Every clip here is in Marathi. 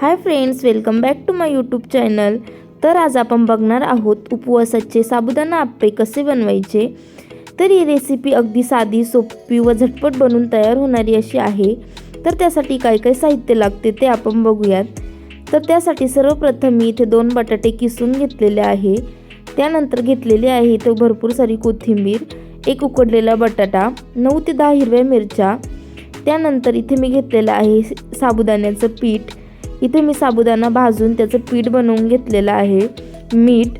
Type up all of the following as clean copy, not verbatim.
High friends, welcome back to my YouTube channel. तर आज आपण बघणार आहोत उपवासाचे साबुदाणा आप्पे कसे बनवायचे। तर ही रेसिपी अगदी साधी, सोपी व झटपट बनवून तयार होणारी अशी आहे। तर त्यासाठी काय काय साहित्य लागते ते आपण बघूयात। तर त्यासाठी सर्वप्रथम मी इथे 2 बटाटे किसून घेतलेले आहे। त्यानंतर घेतलेली आहे इथे भरपूर सारी कोथिंबीर, एक उकडलेला बटाटा, 9 ते 10 हिरव्या मिरच्या। त्यानंतर इथे मी घेतलेलं आहे साबुदाण्याचं पीठ। इथे मी साबुदाणा भाजून त्याचं पीठ बनवून घेतलेलं आहे, मीठ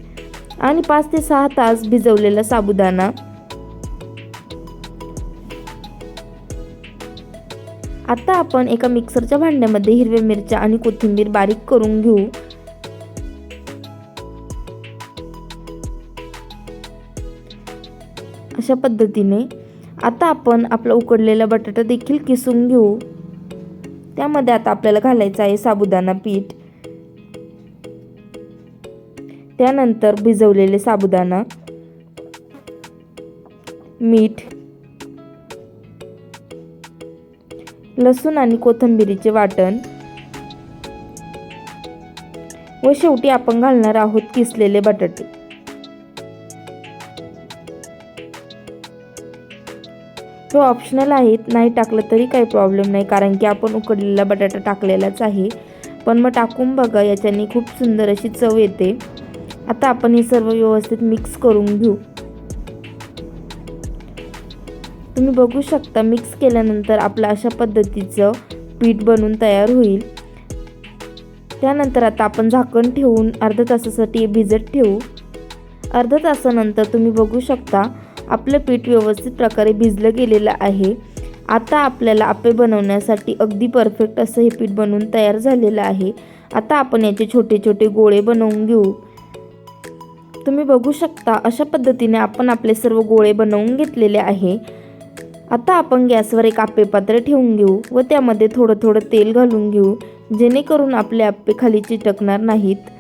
आणि 5 ते 6 तास भिजवलेला साबुदाणा। आता आपण एका मिक्सरच्या भांड्यामध्ये हिरव्या मिरच्या आणि कोथिंबीर बारीक करून घेऊ। अशा पद्धतीने आता आपण आपला उकडलेला बटाटा देखील किसून घेऊ। त्यामध्ये आता आपल्याला घालायचं आहे साबुदाणा पीठ, त्यानंतर भिजवलेले साबुदाणा, मीठ, लसूण आणि कोथिंबीरीचे वाटण व शेवटी आपण घालणार आहोत किसलेले बटाटे। हे ऑप्शनल आहेत, नाही टाकलं तरी काही प्रॉब्लेम नाही, कारण की आपण उकडलेला बटाटा टाकलेलाच आहे। पण मग टाकून बघा, याच्याने खूप सुंदर अशी चव येते। आता आपण हे सर्व व्यवस्थित मिक्स करून घेऊ। तुम्ही बघू शकता, मिक्स केल्यानंतर आपलं अशा पद्धतीचं पीठ बनवून तयार होईल। त्यानंतर आता आपण झाकण ठेवून अर्ध्या तासासाठी भिजत ठेवू। अर्ध्या तासानंतर तुम्ही बघू शकता आपलं पीठ व्यवस्थित प्रकारे भिजलं गेलेलं आहे। आता आपल्याला आप्पे बनवण्यासाठी अगदी परफेक्ट असं हे पीठ बनवून तयार झालेलं आहे। आता आपण याचे छोटे छोटे गोळे बनवून घेऊ। तुम्ही बघू शकता अशा पद्धतीने आपण आपले सर्व गोळे बनवून घेतलेले आहे। आता आपण गॅसवर एक आप्पे पात्र ठेवून घेऊ व त्यामध्ये थोडं थोडं तेल घालून घेऊ, जेणेकरून आपले आप्पे खाली चिटकणार नाहीत।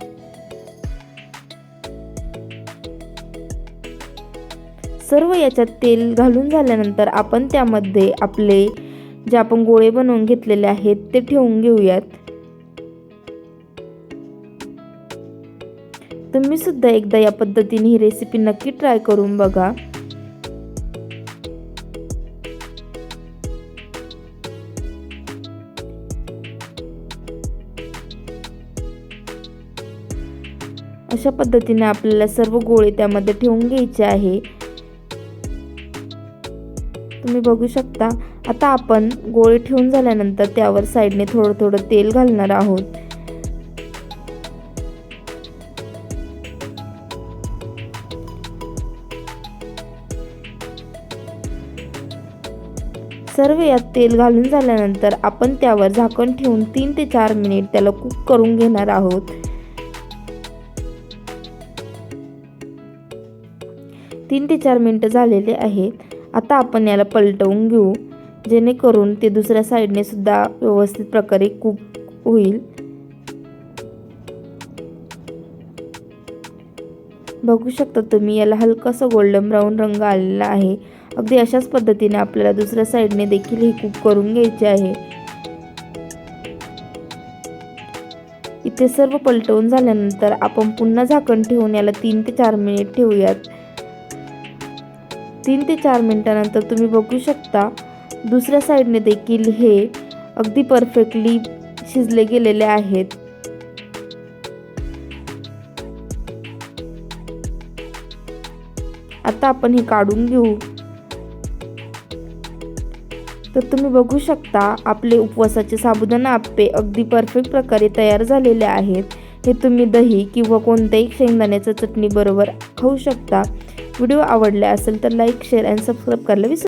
सर्व याच्यात तेल घालून झाल्यानंतर आपण त्यामध्ये आपले जे आपण गोळे बनवून घेतलेले आहेत ते ठेवून घेऊयात। तुम्ही सुद्धा एकदा या पद्धतीने ही रेसिपी नक्की ट्राय करून बघा। अशा पद्धतीने आपल्याला सर्व गोळे त्यामध्ये ठेवून घ्यायचे आहे। तुम्ही बघू शकता। आता आपण गोळे ठेवून झाल्यानंतर त्यावर साईडने थोडं थोडं तेल घालणार आहोत। सर्व यात तेल घालून झाल्यानंतर आपण त्यावर झाकण ठेवून 3 ते 4 मिनिट त्याला कुक करून घेणार आहोत। 3 ते 4 मिनिट झालेले आहेत। आता आपण याला पलटवून घेऊ, जेणेकरून ते दुसऱ्या साईडने सुद्धा व्यवस्थित प्रकारे कुक होईल। बघू शकता तुम्ही, याला हलकासा गोल्डन ब्राऊन रंग आलेला आहे। अगदी अशाच पद्धतीने आपल्याला दुसऱ्या साईडने देखील हे कुक करून घ्यायचे आहे। इथे सर्व पलटवून झाल्यानंतर आपण पुन्हा झाकण ठेवून याला 3 ते 4 मिनिट ठेवूयात। 3 ते 4 मिनिटानंतर तुम्ही बघू शकता दुसऱ्या साईडने देखील हे अगदी परफेक्टली शिजले गेलेले आहेत। आता आपण हे काढून घेऊ। तर तुम्ही बघू शकता आपले उपवासाचे साबुदाणा आप्पे अगदी परफेक्ट प्रकारे तयार झालेले आहेत। हे तुम्ही दही किंवा कोणत्याही शेंगदाण्याच्या चटणी बरोबर खाऊ शकता। व्हिडिओ आवडला असेल तर लाईक, शेअर आणि सबस्क्राईब करायला विसरू